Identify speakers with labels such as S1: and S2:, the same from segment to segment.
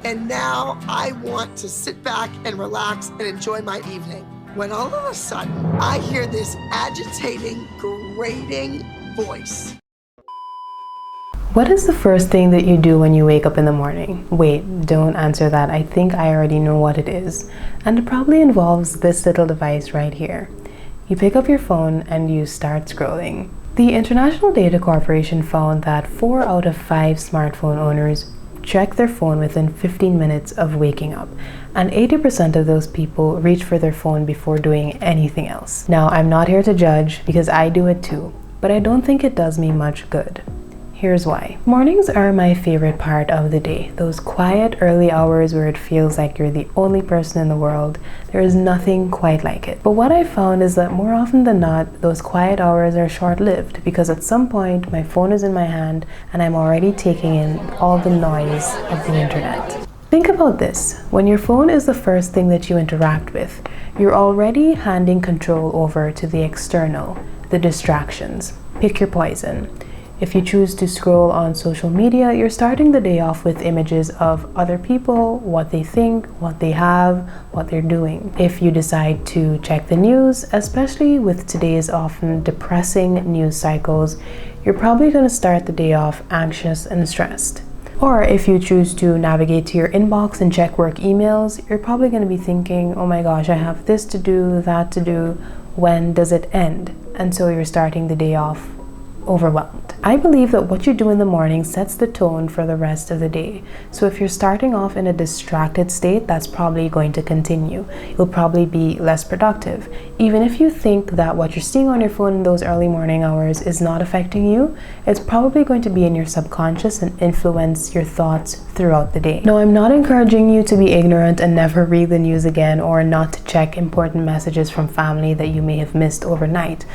S1: and now I want to sit back and relax and enjoy my evening. When all of a sudden, I hear this agitating, grating voice.
S2: What is the first thing that you do when you wake up in the morning? Wait, don't answer that. I think I already know what it is. And it probably involves this little device right here. You pick up your phone and you start scrolling. The International Data Corporation found that 4 out of 5 smartphone owners check their phone within 15 minutes of waking up, and 80% of those people reach for their phone before doing anything else. Now, I'm not here to judge because I do it too, but I don't think it does me much good. Here's why. Mornings are my favorite part of the day. Those quiet early hours where it feels like you're the only person in the world. There is nothing quite like it. But what I found is that more often than not, those quiet hours are short-lived, because at some point my phone is in my hand and I'm already taking in all the noise of the internet. Think about this. When your phone is the first thing that you interact with, you're already handing control over to the external, the distractions. Pick your poison. If you choose to scroll on social media, you're starting the day off with images of other people, what they think, what they have, what they're doing. If you decide to check the news, especially with today's often depressing news cycles, you're probably going to start the day off anxious and stressed. Or if you choose to navigate to your inbox and check work emails, you're probably going to be thinking, oh my gosh, I have this to do, that to do, when does it end? And so you're starting the day off overwhelmed. I believe that what you do in the morning sets the tone for the rest of the day. So if you're starting off in a distracted state, that's probably going to continue. You'll probably be less productive. Even if you think that what you're seeing on your phone in those early morning hours is not affecting you, it's probably going to be in your subconscious and influence your thoughts throughout the day. Now, I'm not encouraging you to be ignorant and never read the news again, or not to check important messages from family that you may have missed overnight.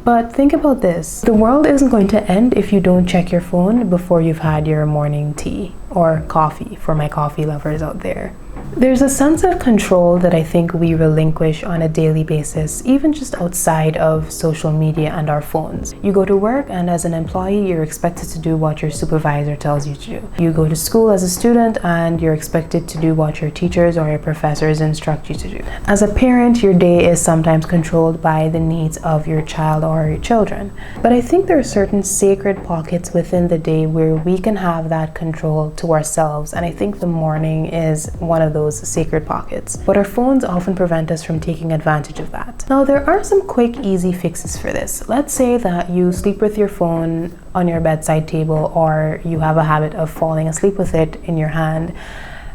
S2: But think about this. The world isn't going to end if you don't check your phone before you've had your morning tea or coffee, for my coffee lovers out there. There's a sense of control that I think we relinquish on a daily basis, even just outside of social media and our phones. You go to work, and as an employee, you're expected to do what your supervisor tells you to do. You go to school as a student, and you're expected to do what your teachers or your professors instruct you to do. As a parent, your day is sometimes controlled by the needs of your child or your children. But I think there are certain sacred pockets within the day where we can have that control to ourselves, and I think the morning is one of those sacred pockets. But our phones often prevent us from taking advantage of that. Now, there are some quick, easy fixes for this. Let's say that you sleep with your phone on your bedside table, or you have a habit of falling asleep with it in your hand.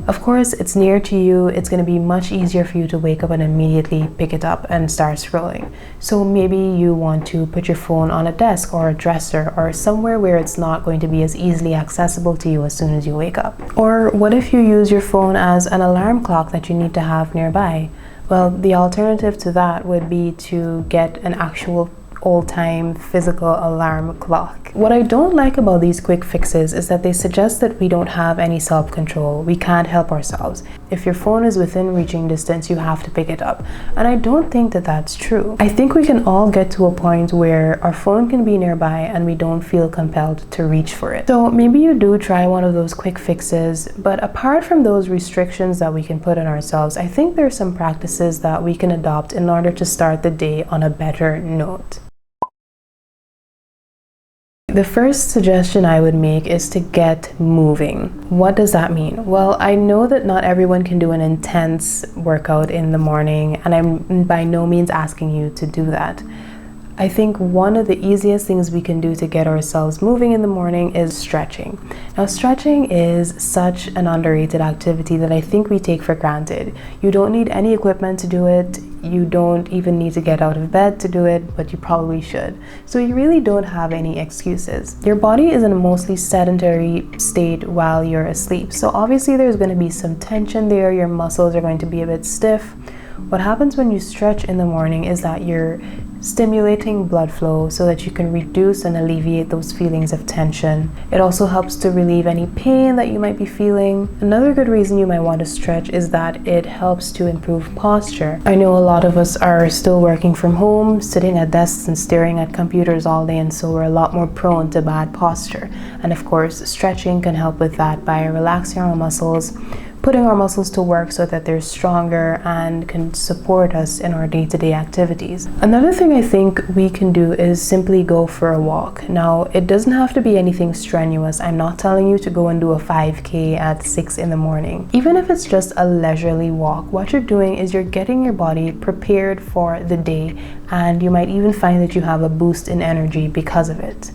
S2: Of course, it's near to you. It's going to be much easier for you to wake up and immediately pick it up and start scrolling. So maybe you want to put your phone on a desk or a dresser, or somewhere where it's not going to be as easily accessible to you as soon as you wake up. Or what if you use your phone as an alarm clock that you need to have nearby? Well, the alternative to that would be to get an actual old-time physical alarm clock. What I don't like about these quick fixes is that they suggest that we don't have any self-control. We can't help ourselves. If your phone is within reaching distance, you have to pick it up. And I don't think that that's true. I think we can all get to a point where our phone can be nearby and we don't feel compelled to reach for it. So maybe you do try one of those quick fixes, but apart from those restrictions that we can put on ourselves, I think there are some practices that we can adopt in order to start the day on a better note. The first suggestion I would make is to get moving. What does that mean? Well, I know that not everyone can do an intense workout in the morning, and I'm by no means asking you to do that. I think one of the easiest things we can do to get ourselves moving in the morning is stretching. Now, stretching is such an underrated activity that I think we take for granted. You don't need any equipment to do it. You don't even need to get out of bed to do it, but you probably should. So you really don't have any excuses. Your body is in a mostly sedentary state while you're asleep. So obviously there's going to be some tension there. Your muscles are going to be a bit stiff. What happens when you stretch in the morning is that you're stimulating blood flow so that you can reduce and alleviate those feelings of tension. It also helps to relieve any pain that you might be feeling. Another good reason you might want to stretch is that it helps to improve posture. I know a lot of us are still working from home, sitting at desks and staring at computers all day, and so we're a lot more prone to bad posture. And of course, stretching can help with that by relaxing our muscles, putting our muscles to work so that they're stronger and can support us in our day-to-day activities. Another thing I think we can do is simply go for a walk. Now, it doesn't have to be anything strenuous. I'm not telling you to go and do a 5K at 6 in the morning. Even if it's just a leisurely walk, what you're doing is you're getting your body prepared for the day, and you might even find that you have a boost in energy because of it.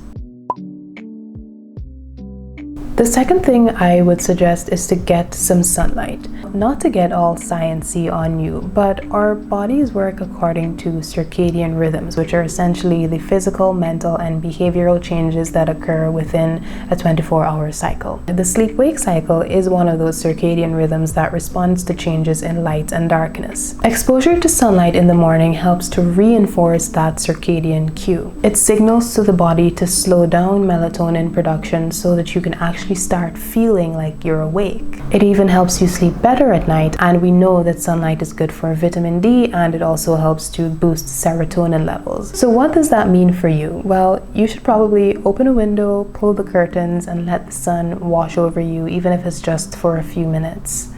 S2: The second thing I would suggest is to get some sunlight. Not to get all sciencey on you, but our bodies work according to circadian rhythms, which are essentially the physical, mental, and behavioral changes that occur within a 24-hour cycle. The sleep-wake cycle is one of those circadian rhythms that responds to changes in light and darkness. Exposure to sunlight in the morning helps to reinforce that circadian cue. It signals to the body to slow down melatonin production so that you can actually start feeling like you're awake. It even helps you sleep better at night, and we know that sunlight is good for vitamin D, and it also helps to boost serotonin levels. So what does that mean for you? Well, you should probably open a window, pull the curtains, and let the sun wash over you, even if it's just for a few minutes.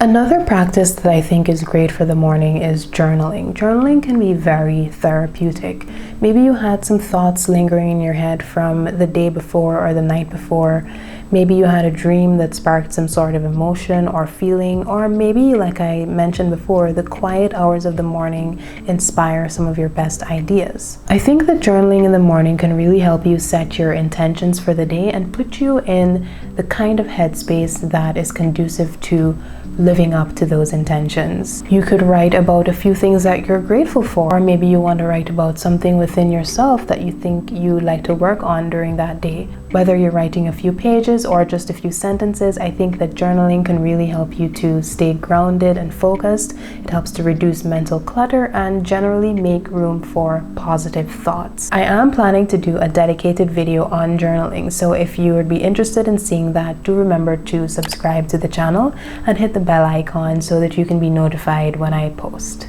S2: Another practice that I think is great for the morning is journaling. Journaling can be very therapeutic. Maybe you had some thoughts lingering in your head from the day before or the night before. Maybe you had a dream that sparked some sort of emotion or feeling, or maybe, like I mentioned before, the quiet hours of the morning inspire some of your best ideas. I think that journaling in the morning can really help you set your intentions for the day and put you in the kind of headspace that is conducive to living up to those intentions. You could write about a few things that you're grateful for, or maybe you want to write about something within yourself that you think you'd like to work on during that day. Whether you're writing a few pages or just a few sentences, I think that journaling can really help you to stay grounded and focused. It helps to reduce mental clutter and generally make room for positive thoughts. I am planning to do a dedicated video on journaling, so if you would be interested in seeing that, do remember to subscribe to the channel and hit the bell icon so that you can be notified when I post.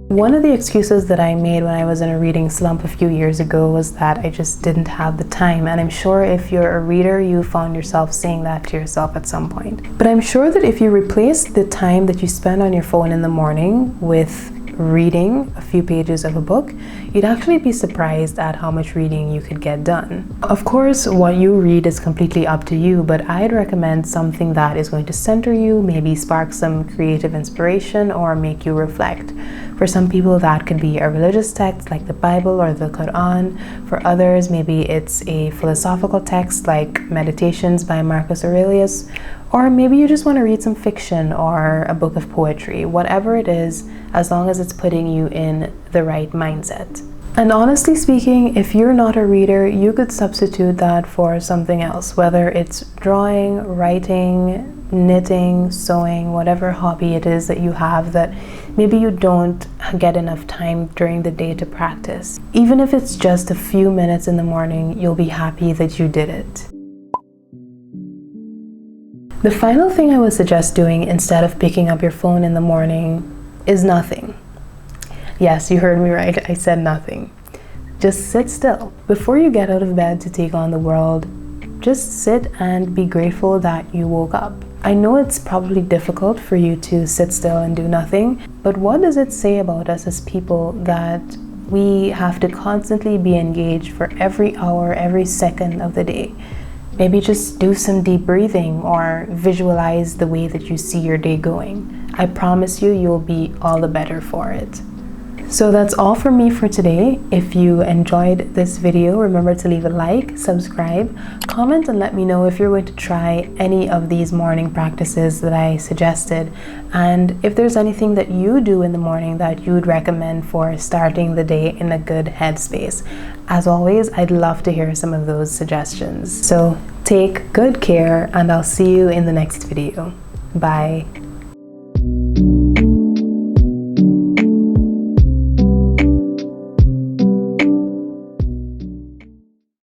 S2: One of the excuses that I made when I was in a reading slump a few years ago was that I just didn't have the time, and I'm sure if you're a reader, you found yourself saying that to yourself at some point. But I'm sure that if you replace the time that you spend on your phone in the morning with reading a few pages of a book, you'd actually be surprised at how much reading you could get done. Of course, what you read is completely up to you, but I'd recommend something that is going to center you, maybe spark some creative inspiration or make you reflect. For some people, that could be a religious text like the Bible or the Quran. For others, maybe it's a philosophical text like Meditations by Marcus Aurelius, or maybe you just want to read some fiction or a book of poetry. Whatever it is, as long as it's putting you in the right mindset. And honestly speaking, if you're not a reader, you could substitute that for something else, whether it's drawing, writing, knitting, sewing, whatever hobby it is that you have that maybe you don't get enough time during the day to practice. Even if it's just a few minutes in the morning, you'll be happy that you did it. The final thing I would suggest doing instead of picking up your phone in the morning is nothing. Yes, you heard me right, I said nothing. Just sit still. Before you get out of bed to take on the world, just sit and be grateful that you woke up. I know it's probably difficult for you to sit still and do nothing, but what does it say about us as people that we have to constantly be engaged for every hour, every second of the day? Maybe just do some deep breathing or visualize the way that you see your day going. I promise you, you'll be all the better for it. So that's all from me for today. If you enjoyed this video, remember to leave a like, subscribe, comment, and let me know if you're going to try any of these morning practices that I suggested, and if there's anything that you do in the morning that you would recommend for starting the day in a good headspace. As always, I'd love to hear some of those suggestions. So take good care, and I'll see you in the next video. Bye.